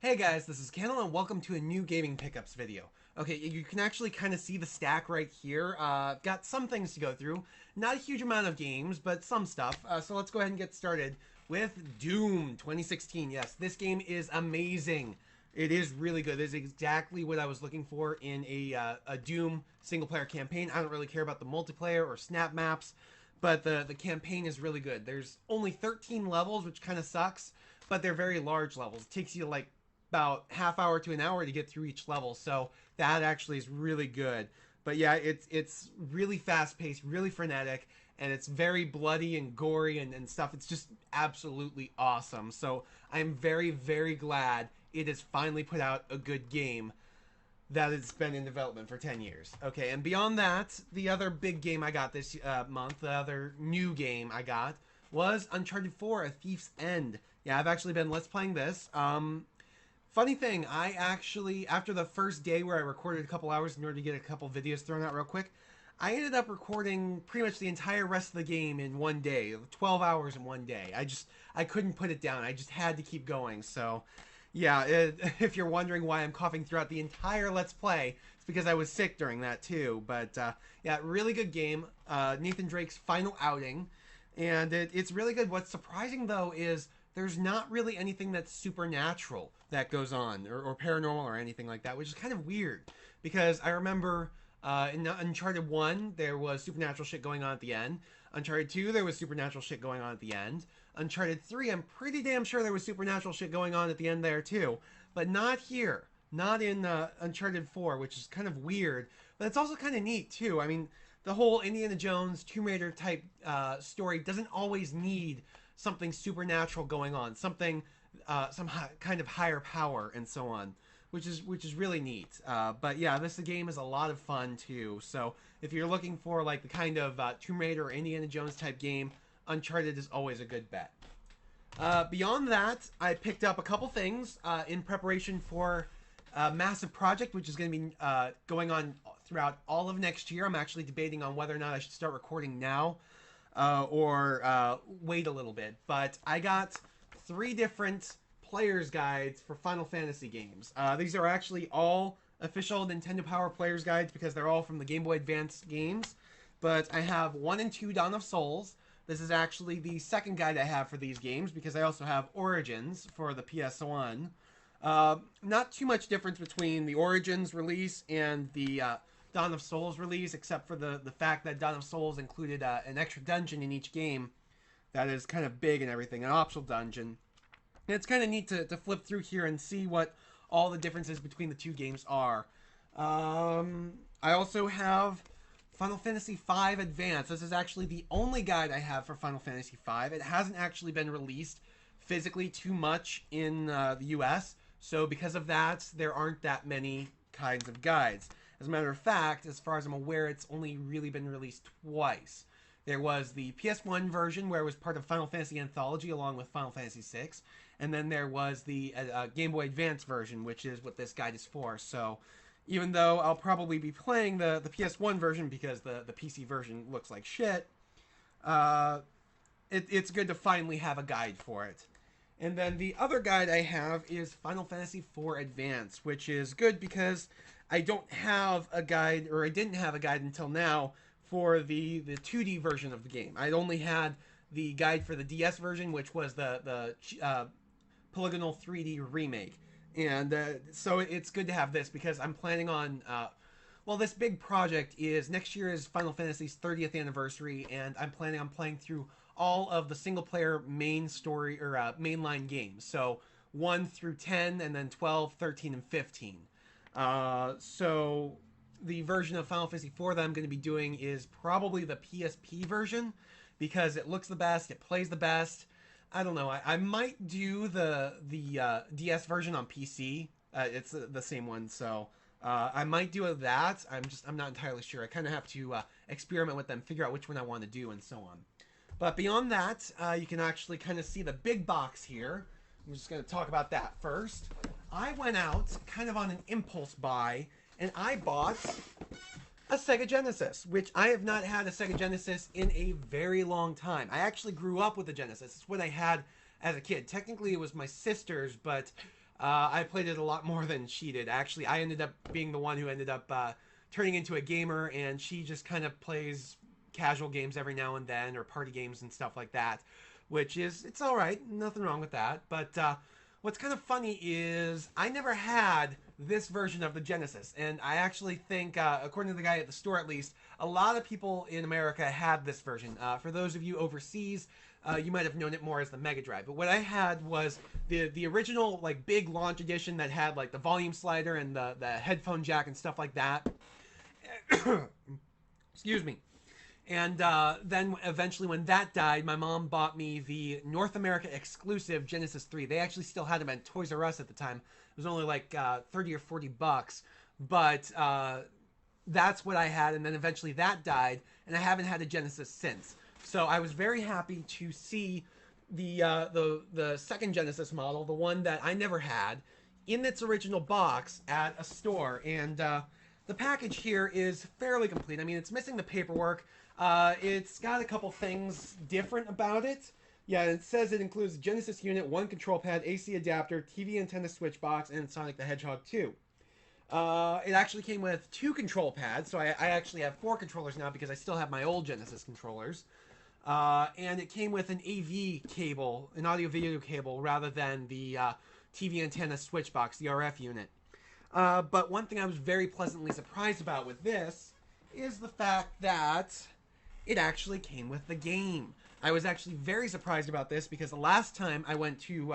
Hey guys, this is Kendall and welcome to a new gaming pickups video. Okay, you can actually kind of see the stack right here. I've got some things to go through. Not a huge amount of games, but some stuff. So let's go ahead and get started with Doom 2016. Yes, this game is amazing. It is really good. This is exactly what I was looking for in a Doom single-player campaign. I don't really care about the multiplayer or snap maps, but the campaign is really good. There's only 13 levels, which kind of sucks, but they're very large levels. It takes you like about half hour to an hour to get through each level, so that actually is really good. But yeah, it's really fast paced, really frenetic, and it's very bloody and gory and stuff. It's just absolutely awesome. So I'm very, very glad it has finally put out a good game that it's been in development for 10 years. Okay, and beyond that, the other big game I got this month, the other new game I got, was Uncharted 4, A Thief's End. Yeah, I've actually been Let's Playing this. Funny thing, I actually, after the first day where I recorded a couple hours in order to get a couple videos thrown out real quick, I ended up recording pretty much the entire rest of the game in one day, 12 hours in one day. I couldn't put it down. I just had to keep going. So, yeah, if you're wondering why I'm coughing throughout the entire Let's Play, it's because I was sick during that too. But, yeah, really good game. Nathan Drake's final outing. And it's really good. What's surprising, though, is there's not really anything that's supernatural that goes on, or paranormal or anything like that, which is kind of weird. Because I remember in Uncharted 1, there was supernatural shit going on at the end. Uncharted 2, there was supernatural shit going on at the end. Uncharted 3, I'm pretty damn sure there was supernatural shit going on at the end there too. But not here. Not in Uncharted 4, which is kind of weird. But it's also kind of neat too. I mean, the whole Indiana Jones, Tomb Raider type story doesn't always need something supernatural going on, something, kind of higher power and so on, which is really neat. But yeah, this game is a lot of fun too. So if you're looking for like the kind of Tomb Raider or Indiana Jones type game, Uncharted is always a good bet. Beyond that, I picked up a couple things in preparation for a massive project, which is going to be going on throughout all of next year. I'm actually debating on whether or not I should start recording now or wait a little bit. But I got 3 different player's guides for Final Fantasy games. These are actually all official Nintendo Power player's guides because they're all from the Game Boy Advance games. But I have 1 and 2 Dawn of Souls. This is actually the second guide I have for these games because I also have Origins for the PS1. Not too much difference between the Origins release and the Dawn of Souls release, except for the fact that Dawn of Souls included an extra dungeon in each game that is kind of big and everything, an optional dungeon. And it's kind of neat to flip through here and see what all the differences between the two games are. I also have Final Fantasy V Advance. This is actually the only guide I have for Final Fantasy V. It hasn't actually been released physically too much in the US, so because of that, there aren't that many kinds of guides. As a matter of fact, as far as I'm aware, it's only really been released twice. There was the PS1 version where it was part of Final Fantasy Anthology along with Final Fantasy VI, and then there was the Game Boy Advance version, which is what this guide is for. So even though I'll probably be playing the PS1 version because the PC version looks like shit, it's good to finally have a guide for it. And then the other guide I have is Final Fantasy IV Advance, which is good because I don't have a guide, or I didn't have a guide until now, for the 2D version of the game. I'd only had the guide for the DS version, which was the polygonal 3D remake. And so it's good to have this because I'm planning on... well, this big project is... Next year is Final Fantasy's 30th anniversary, and I'm planning on playing through all of the single-player main story, or mainline games. So 1 through 10, and then 12, 13, and 15. So the version of Final Fantasy IV that I'm going to be doing is probably the PSP version because it looks the best, it plays the best. I don't know. I might do the DS version on PC. It's the same one, so I might do that. I'm not entirely sure. I kind of have to experiment with them, figure out which one I want to do, and so on. But beyond that, you can actually kind of see the big box here. I'm just going to talk about that first. I went out kind of on an impulse buy, and I bought a Sega Genesis, which I have not had a Sega Genesis in a very long time. I actually grew up with a Genesis. It's what I had as a kid. Technically, it was my sister's, but I played it a lot more than she did. Actually, I ended up being the one who ended up turning into a gamer, and she just kind of plays casual games every now and then, or party games and stuff like that, which is, it's all right, nothing wrong with that. But what's kind of funny is I never had this version of the Genesis, and I actually think, according to the guy at the store at least, a lot of people in America had this version. For those of you overseas, you might have known it more as the Mega Drive. But what I had was the original like big launch edition that had like the volume slider and the headphone jack and stuff like that. Excuse me. And then eventually when that died, my mom bought me the North America exclusive Genesis 3. They actually still had them at Toys R Us at the time. It was only like 30 or 40 bucks. But that's what I had. And then eventually that died. And I haven't had a Genesis since. So I was very happy to see the second Genesis model, the one that I never had, in its original box at a store. And the package here is fairly complete. I mean, it's missing the paperwork. It's got a couple things different about it. Yeah, it says it includes a Genesis unit, one control pad, AC adapter, TV antenna switch box, and Sonic the Hedgehog 2. It actually came with 2 control pads, so I actually have 4 controllers now because I still have my old Genesis controllers. And it came with an AV cable, an audio-video cable, rather than the TV antenna switch box, the RF unit. But one thing I was very pleasantly surprised about with this is the fact that it actually came with the game. I was actually very surprised about this because the last time I went to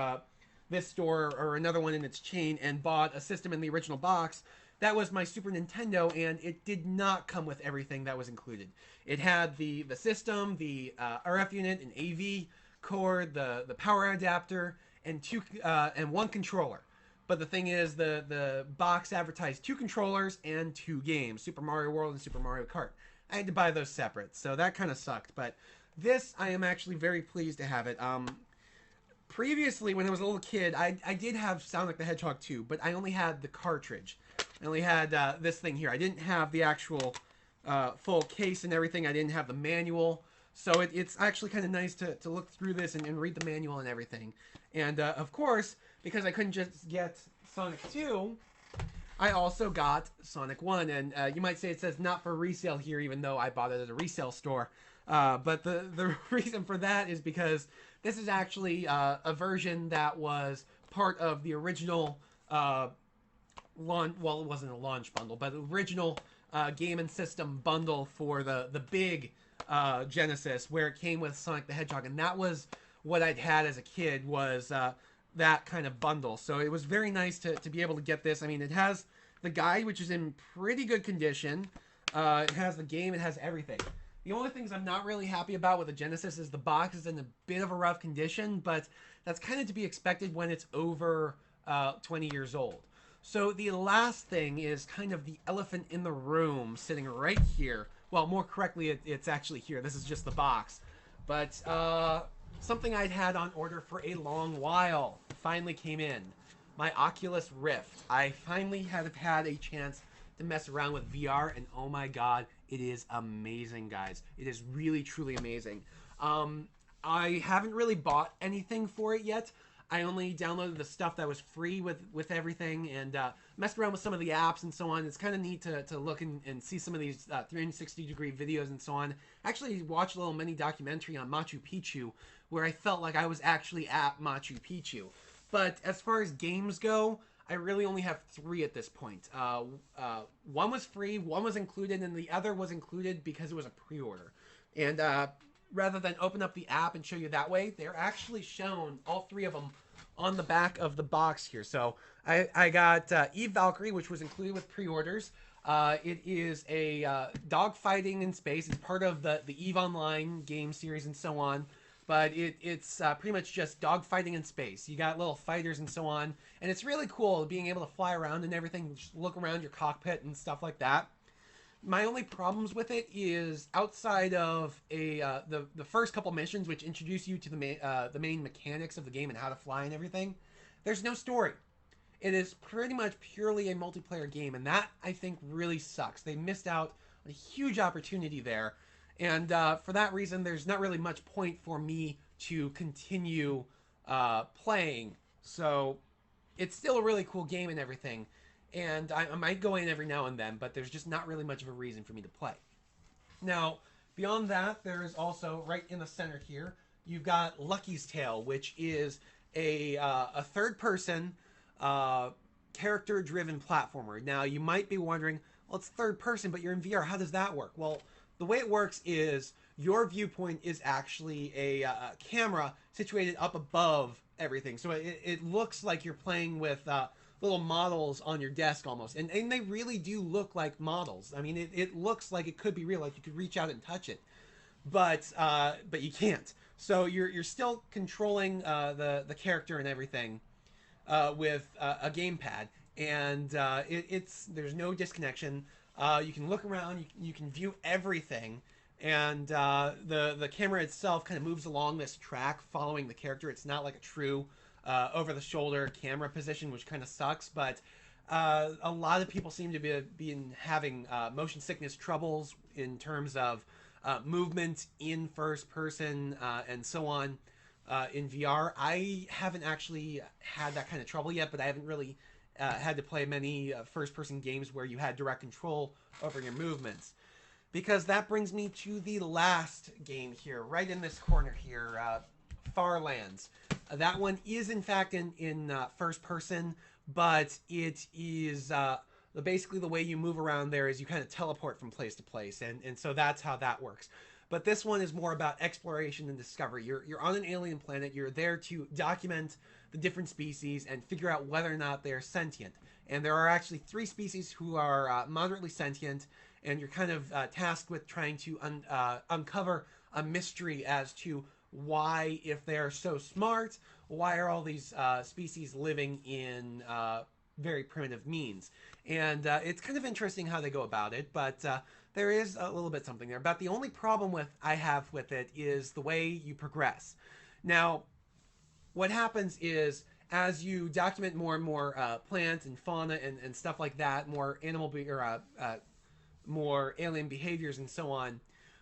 this store or another one in its chain and bought a system in the original box, that was my Super Nintendo, and it did not come with everything that was included. It had the system, the RF unit, an AV cord, the power adapter, and 1 controller. But the thing is, the box advertised 2 controllers and 2 games, Super Mario World and Super Mario Kart. I had to buy those separate, so that kind of sucked. But this, I am actually very pleased to have it. Previously, when I was a little kid, I did have Sonic the Hedgehog 2, but I only had the cartridge. I only had this thing here. I didn't have the actual full case and everything. I didn't have the manual. So it's actually kind of nice to look through this and read the manual and everything. And, of course, because I couldn't just get Sonic 2, I also got Sonic 1. And you might say it says not for resale here, even though I bought it at a resale store. But the reason for that is because this is actually a version that was part of the original well, it wasn't a launch bundle, but the original game and system bundle for the big Genesis, where it came with Sonic the Hedgehog, and that was what I'd had as a kid, was that kind of bundle. So it was very nice to be able to get this. I mean, it has the guide, which is in pretty good condition. It has the game, it has everything. The only things I'm not really happy about with the Genesis is the box is in a bit of a rough condition, but that's kind of to be expected when it's over 20 years old. So the last thing is kind of the elephant in the room sitting right here. Well, more correctly, it's actually here. This is just the box. But something I'd had on order for a long while finally came in. My Oculus Rift. I finally have had a chance to mess around with VR, and oh my god, it is amazing, guys. It is really, truly amazing. I haven't really bought anything for it yet. I only downloaded the stuff that was free with everything, and messed around with some of the apps and so on. It's kind of neat to look and see some of these 360-degree videos and so on. Actually watched a little mini documentary on Machu Picchu where I felt like I was actually at Machu Picchu. But as far as games go, I really only have 3 at this point. One was free, one was included, and the other was included because it was a pre-order. And rather than open up the app and show you that way, they're actually shown, all 3 of them, on the back of the box here. So I got Eve Valkyrie, which was included with pre-orders. It is a dogfighting in space. It's part of the EVE Online game series and so on. But it's pretty much just dogfighting in space. You got little fighters and so on. And it's really cool being able to fly around and everything, just look around your cockpit and stuff like that. My only problems with it is outside of the first couple missions, which introduce you to the main mechanics of the game and how to fly and everything, there's no story. It is pretty much purely a multiplayer game, and that, I think, really sucks. They missed out on a huge opportunity there, and for that reason, there's not really much point for me to continue playing. So it's still a really cool game and everything. And I might go in every now and then, but there's just not really much of a reason for me to play. Now, beyond that, there is also, right in the center here, you've got Lucky's Tale, which is a third-person character-driven platformer. Now, you might be wondering, well, it's third-person, but you're in VR. How does that work? Well, the way it works is your viewpoint is actually a camera situated up above everything. So it looks like you're playing with little models on your desk almost. And they really do look like models. I mean, it looks like it could be real, like you could reach out and touch it. But you can't. So you're still controlling the character and everything with a gamepad. And there's no disconnection. You can look around, you can view everything, and the camera itself kind of moves along this track following the character. It's not like a true over-the-shoulder camera position, which kind of sucks, but a lot of people seem to be having motion sickness troubles in terms of movement in first person and so on in VR. I haven't actually had that kind of trouble yet, but I haven't really had to play many first-person games where you had direct control over your movements. Because that brings me to the last game here, right in this corner here, Far Lands. That one is, in fact, in first person, but it is basically the way you move around there is you kind of teleport from place to place, and so that's how that works. But this one is more about exploration and discovery. You're on an alien planet. You're there to document the different species and figure out whether or not they're sentient. And there are actually 3 species who are moderately sentient, and you're kind of tasked with trying to uncover a mystery as to why, if they're so smart, why are all these species living in very primitive means. And it's kind of interesting how they go about it, but there is a little bit something there. But the only problem I have with it is the way you progress. Now, what happens is, as you document more and more plants and fauna and stuff like that, more more alien behaviors and so on,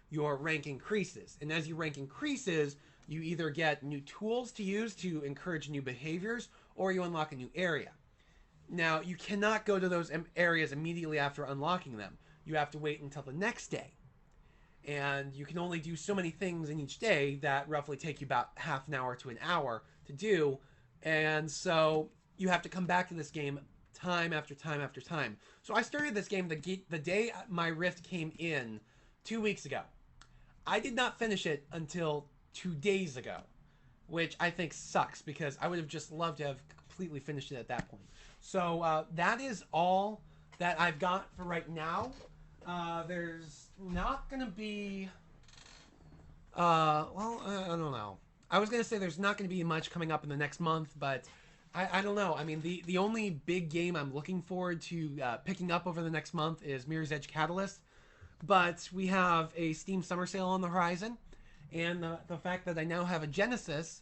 your rank increases. And as your rank increases, you either get new tools to use to encourage new behaviors, or you unlock a new area. Now, you cannot go to those areas immediately after unlocking them. You have to wait until the next day. And you can only do so many things in each day that roughly take you about half an hour to an hour to do. And so you have to come back to this game time after time after time. So I started this game the day my Rift came in 2 weeks ago. I did not finish it until 2 days ago, which I think sucks because I would have just loved to have completely finished it at that point. So that is all that I've got for right now. There's not going to be... well, I don't know. I was going to say there's not going to be much coming up in the next month, but I don't know. I mean, the only big game I'm looking forward to picking up over the next month is Mirror's Edge Catalyst. But we have a Steam Summer Sale on the horizon, and the fact that I now have a Genesis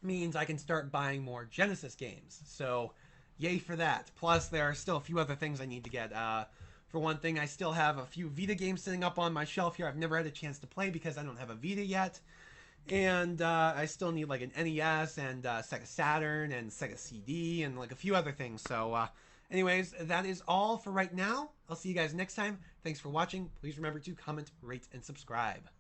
means I can start buying more Genesis games. So, yay for that. Plus, there are still a few other things I need to get. For one thing, I still have a few Vita games sitting up on my shelf here I've never had a chance to play because I don't have a Vita yet. And I still need like an NES and Sega Saturn and Sega CD and like a few other things. So anyways, that is all for right now. I'll see you guys next time. Thanks for watching. Please remember to comment, rate, and subscribe.